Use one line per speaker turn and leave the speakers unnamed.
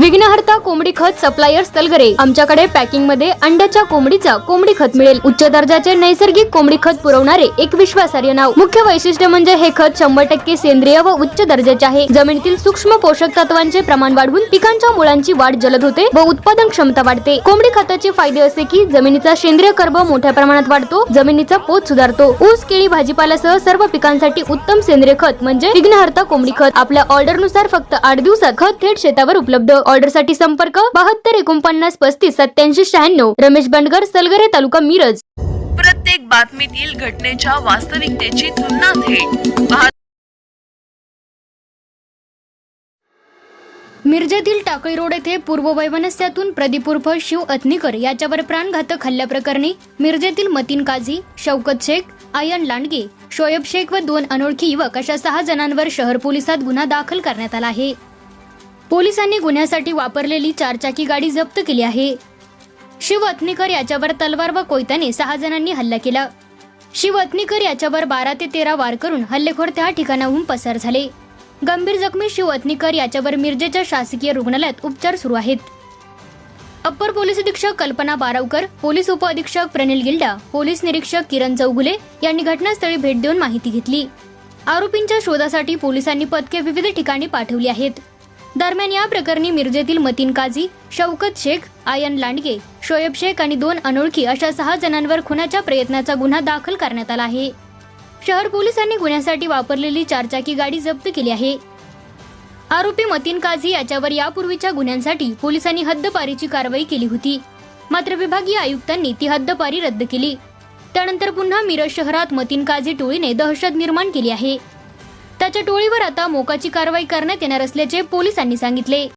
विघ्नहर्ता कोंबडी खत सप्लायर तलगरे। आमच्याकडे पॅकिंग मध्ये अंड्याच्या कोंबडीचा कोंबडी खत मिळेल। उच्च दर्जाचे नैसर्गिक कोंबडी खत पुरवणारे एक विश्वासार्ह नाव। मुख्य वैशिष्ट्य म्हणजे हे खत 100% सेंद्रिय व उच्च दर्जाचे आहे। जमिनीतील सूक्ष्म पोषक तत्वांचे प्रमाण वाढवून पिकांच्या मुळांची वाढ जलद होते व उत्पादन क्षमता वाढते। कोंबडी खताचे फायदे असे की जमिनीचा सेंद्रिय कर्ब मोठ्या प्रमाणात वाढतो, जमिनीचा पोत सुधारतो। ऊस, केळी, भाजीपाल्यासह सर्व पिकांसाठी उत्तम सेंद्रिय खत म्हणजे विघ्नहर्ता कोंबडी खत। आपल्या ऑर्डर नुसार फक्त 8 दिवसात खत थेट शेतावर उपलब्ध। ऑर्डर साठी संपर्क 72 49 35 87 96। रमेश बंडगर, सलगरे, तालुका मिरज।
प्रत्येक बातमीतील घटनेच्या वास्तविकतेची तुलना थेट
मिरजेतील टाकळी रोड येथे पूर्व वैमनस्यातून प्रदीप उर्फ शिव अथनीकर याच्यावर प्राणघातक हल्ल्याप्रकरणी मिरजेतील मतीन काझी, शौकत शेख, आयन लांडगे, शोएब शेख व 2 अनोळखी युवक अशा 6 जणांवर शहर पोलिसात गुन्हा दाखल करण्यात आला आहे। पोलिसांनी गुन्ह्यासाठी वापरलेली 4 चाकी गाडी जप्त केली आहे। शिव अथनीकर याच्यावर तलवार व कोयत्याने 6 जणांनी हल्ला केला। शिव अथनीकर याच्यावर 12 ते 13 वार करून हल्लेखोर त्या ठिकाणाहून पसार झाले। गंभीर जखमी शिव अथनीकर याच्यावर मिरजेच्या शासकीय रुग्णालयात उपचार सुरू आहेत। अप्पर पोलीस अधीक्षक कल्पना बारावकर, पोलीस उप अधीक्षक प्रणिल गिल्डा, पोलीस निरीक्षक किरण चौगुले यांनी घटनास्थळी भेट देऊन माहिती घेतली। आरोपींच्या शोधासाठी पोलिसांनी पथके विविध ठिकाणी पाठवली आहेत। दरम्यान या प्रकरणी मिरजेतील मतीन काझी, शौकत शेख, आयन लांडगे, शोएब शेख आणि 2 अनोळखी अशा 6 जणांवर खुनाच्या प्रयत्नाचा गुन्हा दाखल करण्यात आला आहे। शहर पोलिसांनी गुन्ह्यासाठी वापरलेली 4 चाकी गाडी जप्त केली आहे। आरोपी मतीन काझी याच्यावर यापूर्वीच्या गुन्ह्यांसाठी पोलिसांनी हद्दपारीची कारवाई केली होती, मात्र विभागीय आयुक्तांनी ती हद्दपारी रद्द केली। त्यानंतर पुन्हा मिरज शहरात मतीन काझी टोळीने दहशत निर्माण केली आहे। त्याच्या टोळीवर आता मोकाची कारवाई करण्यात येणार असल्याचे पोलिसांनी सांगितले।